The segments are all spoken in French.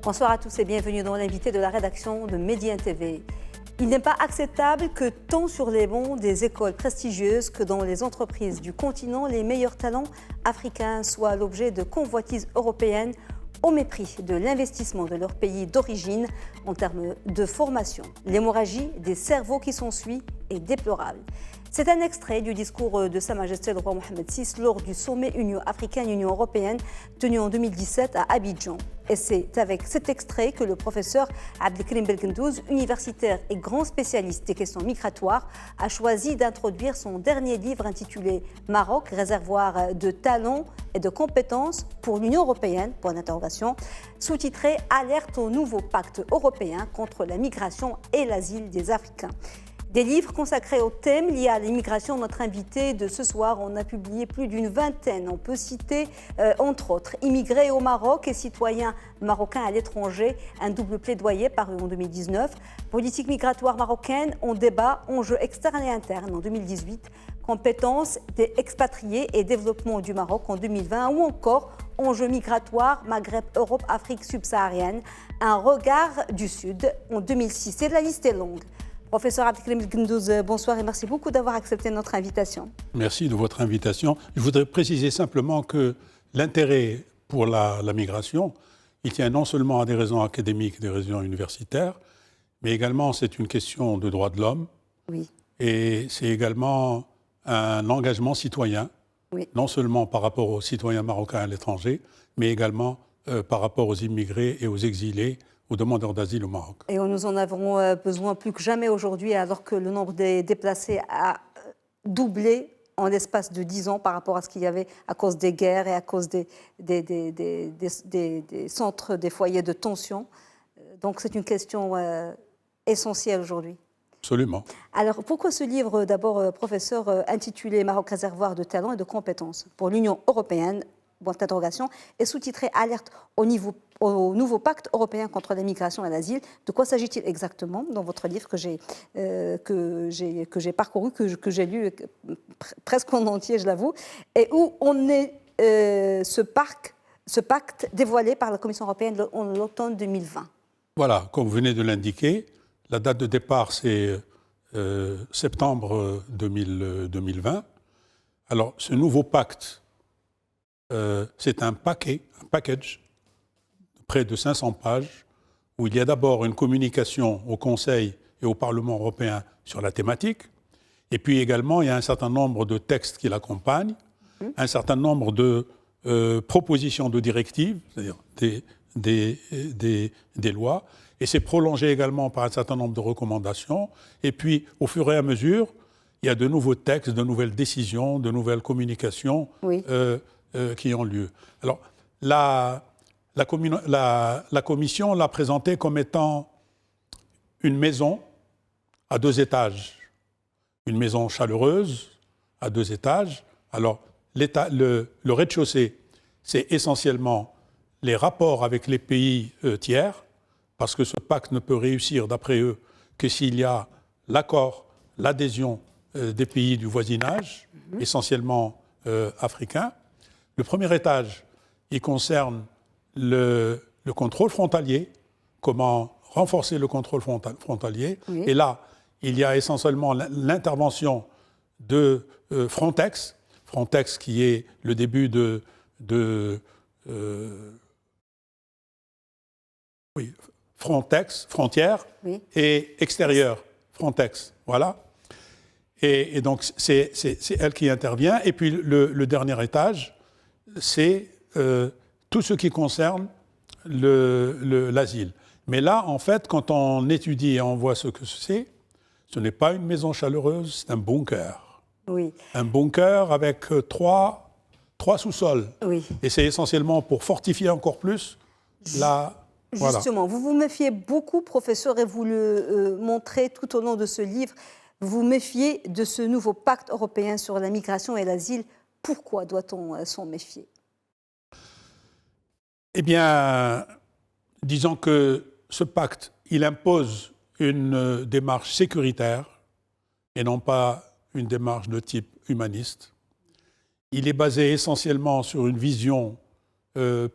Bonsoir à tous et bienvenue dans l'invité de la rédaction de Médien TV. Il n'est pas acceptable que tant sur les bancs des écoles prestigieuses que dans les entreprises du continent, les meilleurs talents africains soient l'objet de convoitises européennes au mépris de l'investissement de leur pays d'origine en termes de formation. L'hémorragie des cerveaux qui s'ensuit est déplorable. C'est un extrait du discours de Sa Majesté le roi Mohamed VI lors du sommet Union africaine-Union européenne tenu en 2017 à Abidjan. Et c'est avec cet extrait que le professeur Abdelkrim Belgendouz, universitaire et grand spécialiste des questions migratoires, a choisi d'introduire son dernier livre intitulé « Maroc, réservoir de talents et de compétences pour l'Union européenne », sous-titré « Alerte au nouveau pacte européen contre la migration et l'asile des Africains ». Des livres consacrés aux thèmes liés à l'immigration. Notre invité de ce soir en a publié plus d'une vingtaine. On peut citer, entre autres, Immigrés au Maroc et citoyens marocains à l'étranger, un double plaidoyer paru en 2019. Politique migratoire marocaine, on débat, enjeux externes et internes en 2018. Compétences des expatriés et développement du Maroc en 2020. Ou encore, enjeux migratoires, Maghreb, Europe, Afrique subsaharienne. Un regard du Sud en 2006. Et la liste est longue. Professeur Abdelkrim Belgendouz, bonsoir et merci beaucoup d'avoir accepté notre invitation. Merci de votre invitation. Je voudrais préciser simplement que l'intérêt pour la migration, il tient non seulement à des raisons académiques, des raisons universitaires, mais également c'est une question de droits de l'homme. Oui. Et c'est également un engagement citoyen, oui, non seulement par rapport aux citoyens marocains à l'étranger, mais également par rapport aux immigrés et aux exilés, aux demandeurs d'asile au Maroc. Et nous en avons besoin plus que jamais aujourd'hui, alors que le nombre des déplacés a doublé en l'espace de 10 ans par rapport à ce qu'il y avait à cause des guerres et à cause des centres, des foyers de tension. Donc c'est une question essentielle aujourd'hui. Absolument. Alors pourquoi ce livre, d'abord, professeur, intitulé « Maroc, réservoir de talents et de compétences pour l'Union européenne », est sous-titré « Alerte au nouveau pacte européen contre la migration et l'asile ». De quoi s'agit-il exactement dans votre livre que j'ai parcouru, que j'ai lu presque en entier, je l'avoue, et où on est ce pacte dévoilé par la Commission européenne en l'automne 2020? Voilà, comme vous venez de l'indiquer, la date de départ c'est septembre 2020. Alors ce nouveau pacte, c'est un package de près de 500 pages où il y a d'abord une communication au Conseil et au Parlement européen sur la thématique, et puis également il y a un certain nombre de textes qui l'accompagnent, un certain nombre de propositions de directives, c'est-à-dire des lois, et c'est prolongé également par un certain nombre de recommandations, et puis au fur et à mesure, il y a de nouveaux textes, de nouvelles décisions, de nouvelles communications, oui, qui ont lieu. Alors, la Commission l'a présenté comme étant une maison à 2 étages, une maison chaleureuse à 2 étages. Alors, le rez-de-chaussée, c'est essentiellement les rapports avec les pays tiers, parce que ce pacte ne peut réussir, d'après eux, que s'il y a l'accord, l'adhésion des pays du voisinage, essentiellement africains. Le premier étage, il concerne le contrôle frontalier, comment renforcer le contrôle frontalier. Oui. Et là, il y a essentiellement l'intervention de Frontex qui est le début Frontex, frontière, oui, et extérieur, Frontex, voilà. Et donc, c'est elle qui intervient. Et puis, le dernier étage, c'est tout ce qui concerne l'asile. Mais là, en fait, quand on étudie et on voit ce que c'est, ce n'est pas une maison chaleureuse, c'est un bunker. Oui. Un bunker avec trois sous-sols. Oui. Et c'est essentiellement pour fortifier encore plus la... Justement, voilà. Vous vous méfiez beaucoup, professeur, et vous le montrez tout au long de ce livre, vous vous méfiez de ce nouveau pacte européen sur la migration et l'asile. Pourquoi doit-on s'en méfier? Eh bien, disons que ce pacte, il impose une démarche sécuritaire et non pas une démarche de type humaniste. Il est basé essentiellement sur une vision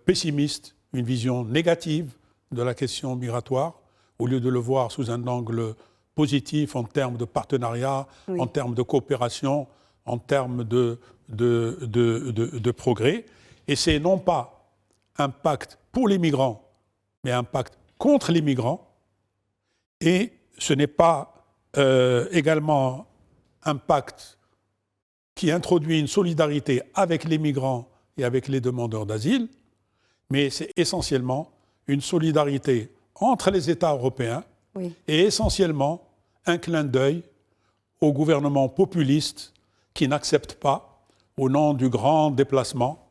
pessimiste, une vision négative de la question migratoire, au lieu de le voir sous un angle positif en termes de partenariat, en termes de coopération, en termes de progrès. Et c'est non pas un pacte pour les migrants, mais un pacte contre les migrants. Et ce n'est pas également un pacte qui introduit une solidarité avec les migrants et avec les demandeurs d'asile, mais c'est essentiellement une solidarité entre les États européens et essentiellement un clin d'œil aux gouvernements populistes qui n'acceptent pas, au nom du grand déplacement,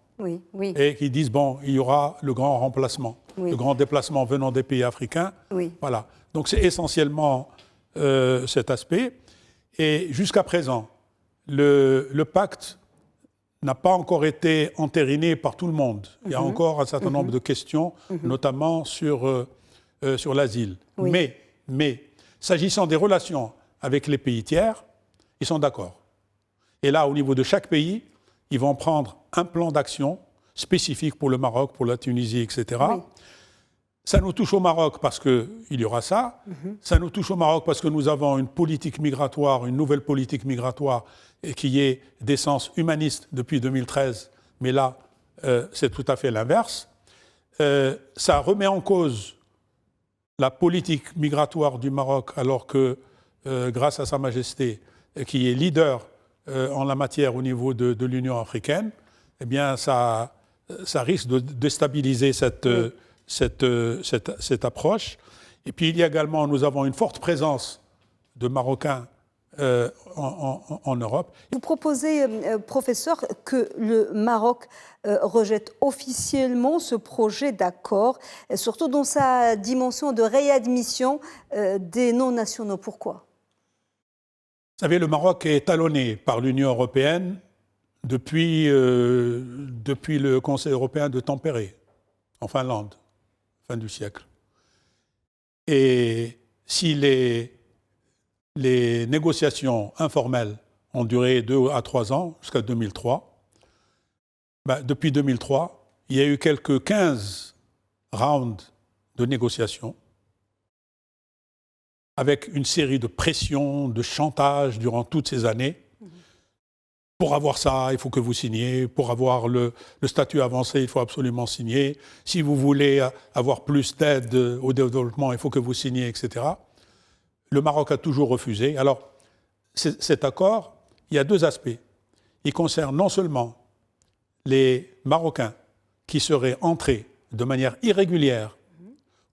et qui disent, bon, il y aura le grand remplacement, le grand déplacement venant des pays africains. Voilà. Donc c'est essentiellement cet aspect. Et jusqu'à présent, le pacte n'a pas encore été entériné par tout le monde. Il y a encore un certain nombre de questions, notamment sur l'asile. Mais s'agissant des relations avec les pays tiers, ils sont d'accord. Et là, au niveau de chaque pays, ils vont prendre un plan d'action spécifique pour le Maroc, pour la Tunisie, etc. Ça nous touche au Maroc parce qu'il y aura ça. Ça nous touche au Maroc parce que nous avons une politique migratoire, une nouvelle politique migratoire qui est d'essence humaniste depuis 2013. Mais là, c'est tout à fait l'inverse. Ça remet en cause la politique migratoire du Maroc alors que, grâce à Sa Majesté, qui est leader en la matière au niveau de l'Union africaine, eh bien, ça risque de déstabiliser cette approche. Et puis, il y a également, nous avons une forte présence de Marocains en Europe. Vous proposez, professeur, que le Maroc rejette officiellement ce projet d'accord, surtout dans sa dimension de réadmission des non-nationaux. Pourquoi ? Vous savez, le Maroc est talonné par l'Union européenne depuis le Conseil européen de Tampere, en Finlande, fin du siècle. Et si les négociations informelles ont duré 2 à 3 ans, jusqu'à 2003, depuis 2003, il y a eu quelques 15 rounds de négociations avec une série de pressions, de chantages durant toutes ces années. Pour avoir ça, il faut que vous signiez. Pour avoir le statut avancé, il faut absolument signer. Si vous voulez avoir plus d'aide au développement, il faut que vous signiez, etc. Le Maroc a toujours refusé. Alors, cet accord, il y a 2 aspects. Il concerne non seulement les Marocains qui seraient entrés de manière irrégulière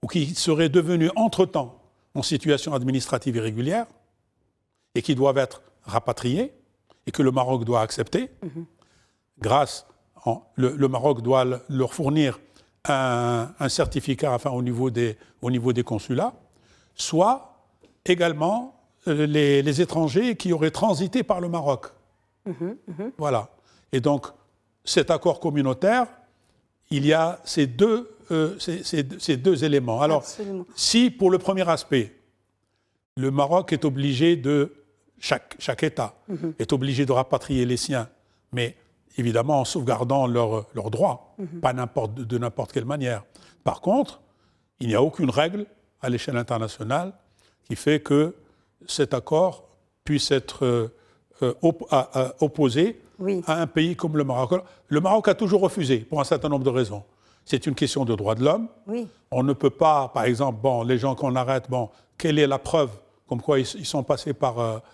ou qui seraient devenus entre-temps en situation administrative irrégulière et qui doivent être rapatriés et que le Maroc doit accepter. Le Maroc doit leur fournir un certificat au niveau des consulats, soit également les étrangers qui auraient transité par le Maroc. Voilà. Et donc, cet accord communautaire, il y a ces deux éléments. Alors, si pour le premier aspect, le Maroc est obligé chaque État est obligé de rapatrier les siens, mais évidemment en sauvegardant leurs droits, pas de n'importe quelle manière. Par contre, il n'y a aucune règle à l'échelle internationale qui fait que cet accord puisse être opposé à un pays comme le Maroc. Le Maroc a toujours refusé pour un certain nombre de raisons. C'est une question de droits de l'homme. On ne peut pas, par exemple, les gens qu'on arrête, quelle est la preuve comme quoi ils sont passés par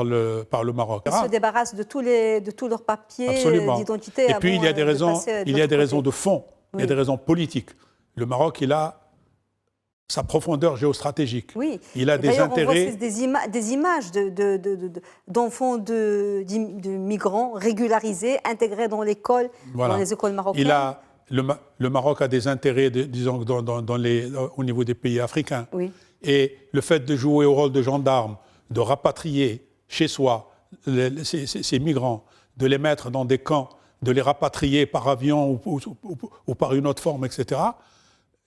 le Maroc. Ils se débarrassent de tous leurs papiers d'identité. Et puis il y a des raisons de fond, il y a des raisons politiques. Le Maroc, il a sa profondeur géostratégique. Il a des intérêts. On voit des images d'enfants de migrants régularisés, intégrés dans l'école, dans les écoles marocaines. Le Maroc a des intérêts, disons, au niveau des pays africains. Et le fait de jouer au rôle de gendarme, de rapatrier chez soi ces migrants, de les mettre dans des camps, de les rapatrier par avion ou par une autre forme, etc.,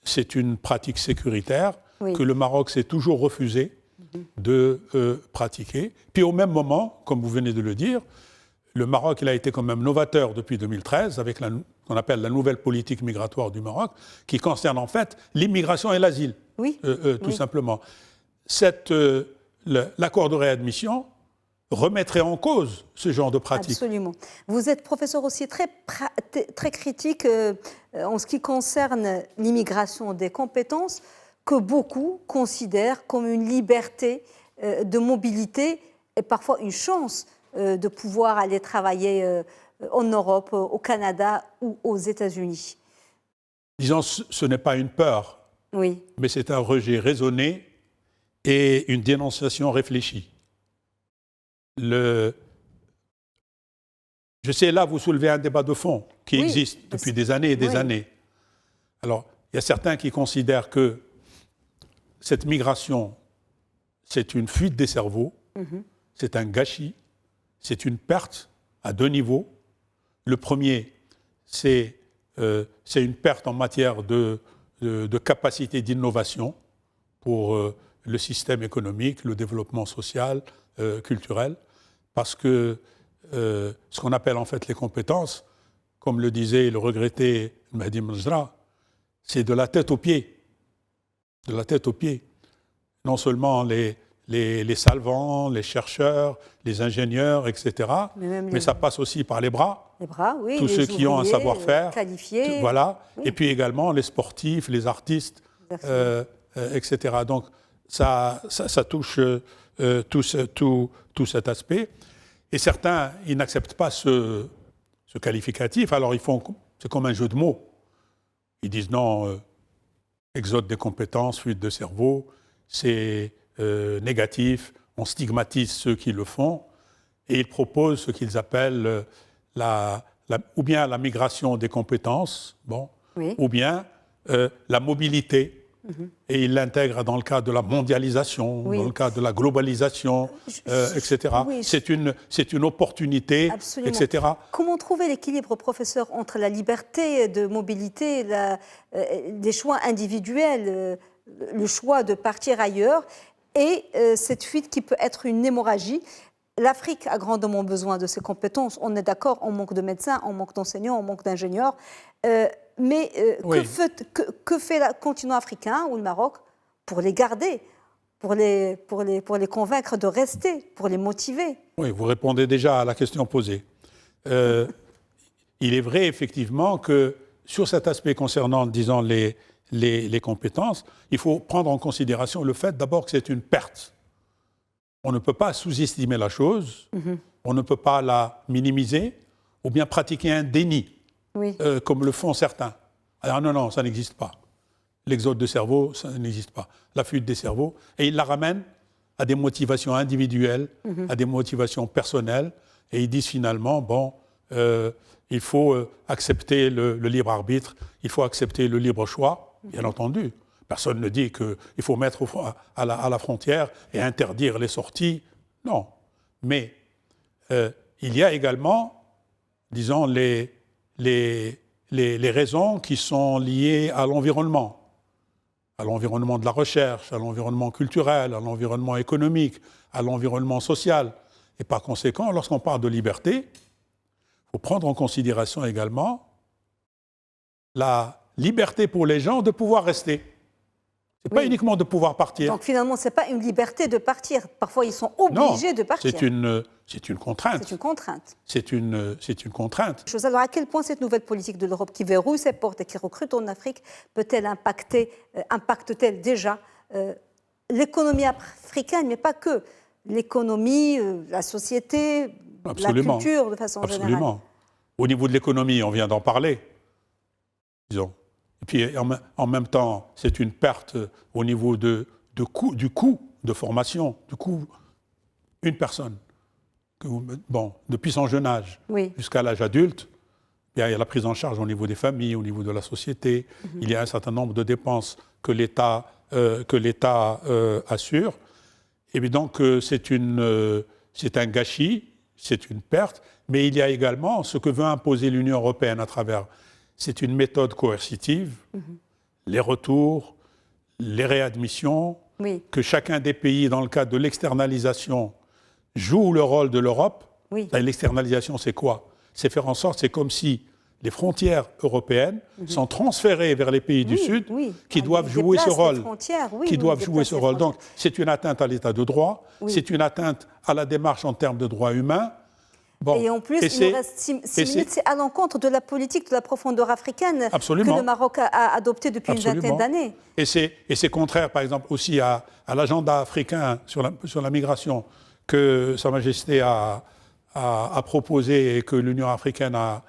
c'est une pratique sécuritaire que le Maroc s'est toujours refusé de pratiquer. Puis au même moment, comme vous venez de le dire, le Maroc il a été quand même novateur depuis 2013 avec ce qu'on appelle la nouvelle politique migratoire du Maroc, qui concerne en fait l'immigration et l'asile, tout simplement. L'accord de réadmission remettrait en cause ce genre de pratique. Absolument. Vous êtes professeur aussi très critique en ce qui concerne l'immigration des compétences, que beaucoup considèrent comme une liberté de mobilité et parfois une chance de pouvoir aller travailler en Europe, au Canada ou aux États-Unis. Disons, ce n'est pas une peur, mais c'est un rejet raisonné et une dénonciation réfléchie. Je sais, là, vous soulevez un débat de fond qui existe depuis des années et des années. Alors, il y a certains qui considèrent que cette migration, c'est une fuite des cerveaux, c'est un gâchis, c'est une perte à deux niveaux. Le premier, c'est une perte en matière de capacité d'innovation pour le système économique, le développement social, culturel, parce que ce qu'on appelle en fait les compétences, comme le disait et le regrettait Mahdi Mejra, c'est de la tête aux pieds. De la tête aux pieds. Non seulement les salvants, les chercheurs, les ingénieurs, etc., mais ça passe aussi par les bras. Les bras, oui. Tous ceux qui ont un savoir-faire. Qualifiés. Voilà. Et puis également les sportifs, les artistes, etc. Donc ça touche tout cet aspect. Et certains, ils n'acceptent pas ce qualificatif. Alors c'est comme un jeu de mots. Ils disent non, exode des compétences, fuite de cerveau, c'est négatif, on stigmatise ceux qui le font, et ils proposent ce qu'ils appellent ou bien la migration des compétences, ou bien la mobilité. Et ils l'intègrent dans le cadre de la mondialisation, dans le cadre de la globalisation, etc. C'est une opportunité, absolument. etc. Comment trouver l'équilibre, professeur, entre la liberté de mobilité, des choix individuels, le choix de partir ailleurs, et cette fuite qui peut être une hémorragie? L'Afrique a grandement besoin de ces compétences. On est d'accord, on manque de médecins, on manque d'enseignants, on manque d'ingénieurs. Mais que fait le continent africain ou le Maroc pour les garder, pour les convaincre de rester, pour les motiver? Oui, vous répondez déjà à la question posée. Il est vrai effectivement que sur cet aspect concernant, disons, les compétences, il faut prendre en considération le fait d'abord que c'est une perte. On ne peut pas sous-estimer la chose, on ne peut pas la minimiser ou bien pratiquer un déni. Comme le font certains. Alors non, ça n'existe pas. L'exode de cerveau, ça n'existe pas. La fuite des cerveaux. Et ils la ramènent à des motivations individuelles, à des motivations personnelles. Et ils disent finalement, il faut accepter le libre arbitre, il faut accepter le libre choix, bien entendu. Personne ne dit qu'il faut mettre à la frontière et interdire les sorties. Non. Mais il y a également, disons, les raisons qui sont liées à l'environnement de la recherche, à l'environnement culturel, à l'environnement économique, à l'environnement social. Et par conséquent, lorsqu'on parle de liberté, il faut prendre en considération également la liberté pour les gens de pouvoir rester. Ce n'est pas uniquement de pouvoir partir. Donc finalement, ce n'est pas une liberté de partir. Parfois, ils sont obligés de partir. C'est une contrainte. C'est une contrainte. C'est une contrainte. Alors, à quel point cette nouvelle politique de l'Europe qui verrouille ses portes et qui recrute en Afrique peut-elle impacte-t-elle déjà l'économie africaine, mais pas que, l'économie, la société, la culture de façon générale? Absolument. Au niveau de l'économie, on vient d'en parler, disons. Et puis en même temps, c'est une perte au niveau du coût de formation, du coût une personne. Depuis son jeune âge jusqu'à l'âge adulte, il y a la prise en charge au niveau des familles, au niveau de la société. Il y a un certain nombre de dépenses que l'État assure. Et bien donc, c'est un gâchis, c'est une perte, mais il y a également ce que veut imposer l'Union européenne à travers. C'est une méthode coercitive, les retours, les réadmissions, que chacun des pays, dans le cadre de l'externalisation, joue le rôle de l'Europe Oui. L'externalisation, c'est quoi? C'est faire en sorte, c'est comme si les frontières européennes sont transférées vers les pays du Sud qui doivent jouer ce rôle. Donc, c'est une atteinte à l'état de droit, c'est une atteinte à la démarche en termes de droits humains. Bon. Et en plus, il nous reste 6 minutes, c'est à l'encontre de la politique de la profondeur africaine que le Maroc a adoptée depuis une vingtaine d'années. Et c'est contraire, par exemple, aussi à l'agenda africain sur la migration que Sa Majesté a proposé et que l'Union africaine a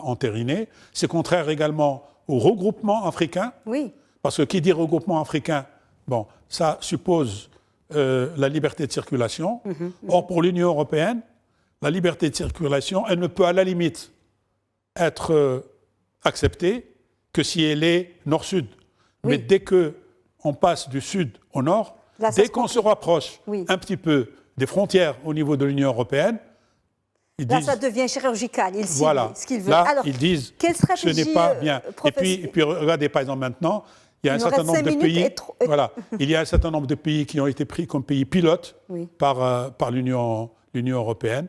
entériné. C'est contraire également au regroupement africain. Oui. Parce que qui dit regroupement africain, bon, ça suppose la liberté de circulation. Or, pour l'Union européenne, la liberté de circulation, elle ne peut à la limite être acceptée que si elle est nord-sud. Mais dès qu'on passe du sud au nord, dès qu'on se rapproche un petit peu des frontières au niveau de l'Union européenne, ça devient chirurgical. Ils ciblent ce qu'ils veulent. Là, alors, ils disent quelle stratégie, ce n'est pas bien. Et puis, regardez, par exemple, maintenant, il y a un certain nombre de pays. Il y a un certain nombre de pays qui ont été pris comme pays pilotes par l'Union européenne.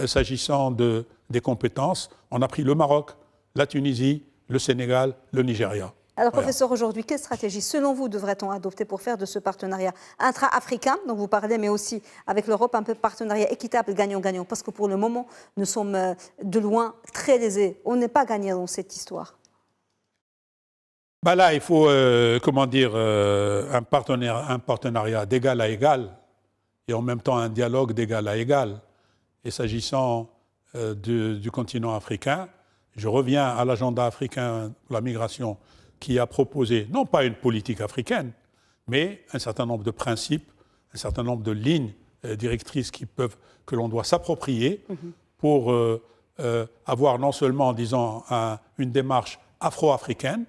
S'agissant des compétences, on a pris le Maroc, la Tunisie, le Sénégal, le Nigeria. Alors, professeur, aujourd'hui, quelle stratégie, selon vous, devrait-on adopter pour faire de ce partenariat intra-africain, dont vous parlez, mais aussi avec l'Europe, un peu partenariat équitable, gagnant-gagnant? Parce que pour le moment, nous sommes de loin très lésés. On n'est pas gagnant dans cette histoire. Là, il faut, un partenariat d'égal à égal et en même temps un dialogue d'égal à égal. Et s'agissant du continent africain, je reviens à l'agenda africain pour la migration qui a proposé, non pas une politique africaine, mais un certain nombre de principes, un certain nombre de lignes directrices que l'on doit s'approprier pour avoir non seulement, disons, une démarche afro-africaine.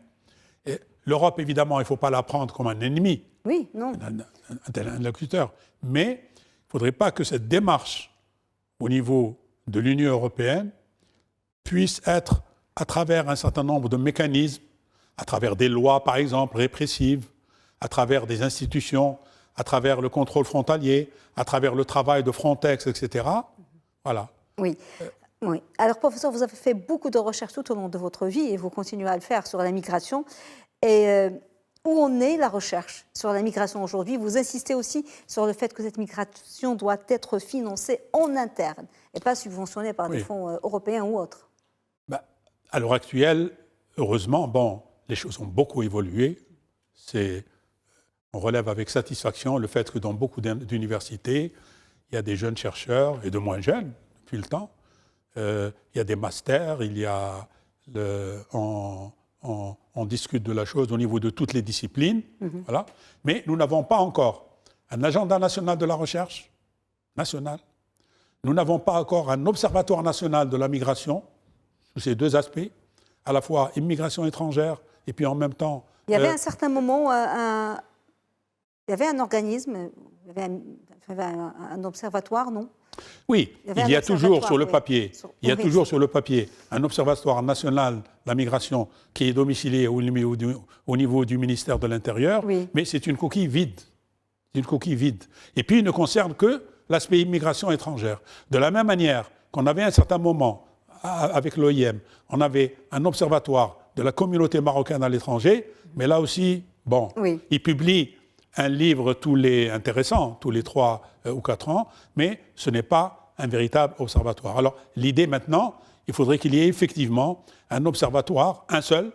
L'Europe, évidemment, il ne faut pas la prendre comme un ennemi, un interlocuteur, mais il ne faudrait pas que cette démarche au niveau de l'Union européenne puisse être, à travers un certain nombre de mécanismes, à travers des lois, par exemple, répressives, à travers des institutions, à travers le contrôle frontalier, à travers le travail de Frontex, etc. Voilà. Oui. Alors, professeur, vous avez fait beaucoup de recherches tout au long de votre vie et vous continuez à le faire sur la migration. Et où en est la recherche sur la migration aujourd'hui? Vous insistez aussi sur le fait que cette migration doit être financée en interne et pas subventionnée par des fonds européens ou autres. À l'heure actuelle, heureusement, les choses ont beaucoup évolué. On relève avec satisfaction le fait que dans beaucoup d'universités, il y a des jeunes chercheurs et de moins jeunes depuis le temps. Il y a des masters, on discute de la chose au niveau de toutes les disciplines. Voilà. Mais nous n'avons pas encore un agenda national de la recherche national. Nous n'avons pas encore un observatoire national de la migration, sous ces deux aspects, à la fois immigration étrangère et puis en même temps... Il y avait à un certain moment, il y avait un organisme, il y avait un observatoire, non? Oui, il y a toujours sur le papier, sur le papier un observatoire national de la migration qui est domicilié au niveau du ministère de l'Intérieur, mais c'est une coquille vide. Et puis il ne concerne que l'aspect immigration étrangère. De la même manière qu'on avait à un certain moment, avec l'OIM, on avait un observatoire de la communauté marocaine à l'étranger, mais là aussi, il publie un livre tous les 3 ou 4 ans, mais ce n'est pas un véritable observatoire. Alors l'idée maintenant, il faudrait qu'il y ait effectivement un observatoire, un seul,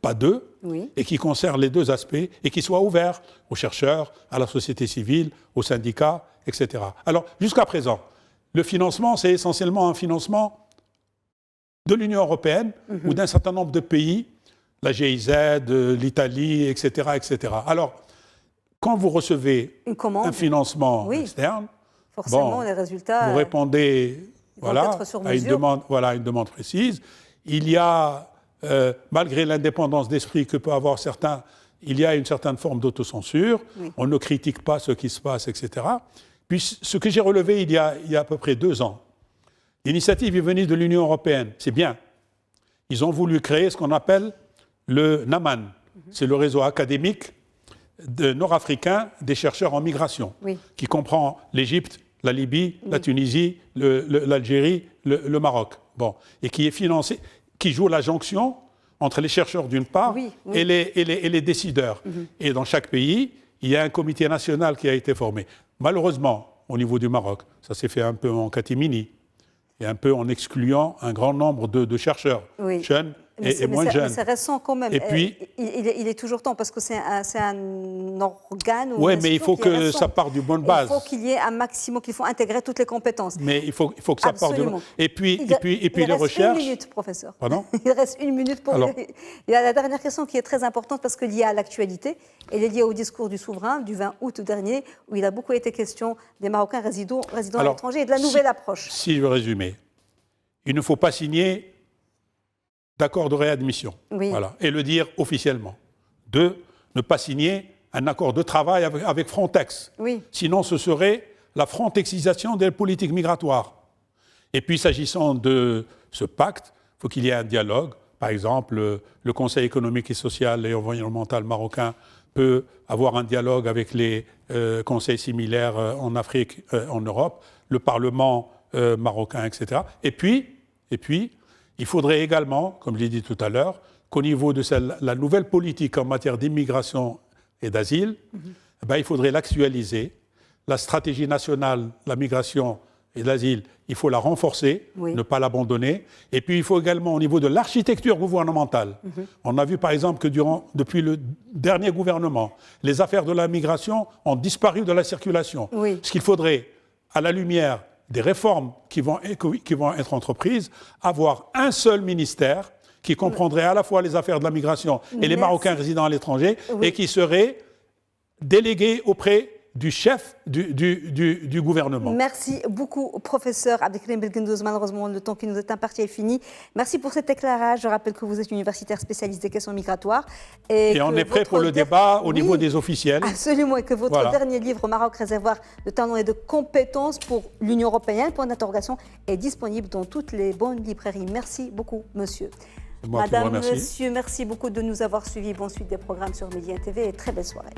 pas deux, et qui concerne les deux aspects, et qui soit ouvert aux chercheurs, à la société civile, aux syndicats, etc. Alors jusqu'à présent, le financement, c'est essentiellement un financement de l'Union européenne ou d'un certain nombre de pays, la GIZ, l'Italie, etc., etc. Alors, quand vous recevez un financement externe, forcément, les résultats, vous répondez à une demande précise. Il y a, malgré l'indépendance d'esprit que peuvent avoir certains, il y a une certaine forme d'autocensure. On ne critique pas ce qui se passe, etc. Puis, ce que j'ai relevé il y a à peu près 2 ans, l'initiative est venue de l'Union européenne, c'est bien. Ils ont voulu créer ce qu'on appelle le NAMAN. C'est le réseau académique nord-africain des chercheurs en migration, qui comprend l'Égypte la Libye, la Tunisie, l'Algérie, le Maroc. Bon. Et qui est financé, qui joue la jonction entre les chercheurs d'une part et les décideurs. Et dans chaque pays, il y a un comité national qui a été formé. Malheureusement, au niveau du Maroc, ça s'est fait un peu en catimini et un peu en excluant un grand nombre de chercheurs jeunes et moins jeunes. C'est récent quand même. Et puis, il est toujours temps parce que c'est un organe. Oui, mais il faut que ça parte du bonne base. Il faut qu'il y ait un maximum, qu'il faut intégrer toutes les compétences. Mais il faut que ça parte du bon. Et puis les recherches. Il reste 1 minute, professeur. Pardon ? Il reste 1 minute pour. Alors, il y a la dernière question qui est très importante parce qu'elle est liée à l'actualité. Elle est liée au discours du souverain du 20 août dernier, où il a beaucoup été question des Marocains résidant à l'étranger et de la nouvelle approche. Si je veux résumer, il ne faut pas signer d'accord de réadmission, voilà, et le dire officiellement. 2, ne pas signer un accord de travail avec Frontex. Sinon, ce serait la frontexisation des politiques migratoires. Et puis, s'agissant de ce pacte, il faut qu'il y ait un dialogue. Par exemple, le Conseil économique et social et environnemental marocain peut avoir un dialogue avec les conseils similaires en Afrique, en Europe, le Parlement marocain, etc. Et puis, il faudrait également, comme je l'ai dit tout à l'heure, qu'au niveau de la nouvelle politique en matière d'immigration et d'asile, il faudrait l'actualiser. La stratégie nationale, la migration et l'asile, il faut la renforcer, ne pas l'abandonner. Et puis, il faut également, au niveau de l'architecture gouvernementale, on a vu par exemple que depuis le dernier gouvernement, les affaires de la migration ont disparu de la circulation. Ce qu'il faudrait, à la lumière des réformes qui vont être entreprises, avoir un seul ministère qui comprendrait à la fois les affaires de la migration et les Marocains résidant à l'étranger et qui serait délégué auprès du chef du gouvernement. Merci beaucoup, professeur Abdelkrim Belgendouz. Malheureusement, le temps qui nous est imparti est fini. Merci pour cet éclairage. Je rappelle que vous êtes universitaire spécialiste des questions migratoires. Et on est prêt pour le débat au niveau des officiels. Absolument, et que votre dernier livre, Maroc, réservoir de talents et de compétences pour l'Union européenne, point d'interrogation, est disponible dans toutes les bonnes librairies. Merci beaucoup, monsieur. Madame, monsieur, merci beaucoup de nous avoir suivis. Bonne suite des programmes sur Média TV et très belle soirée.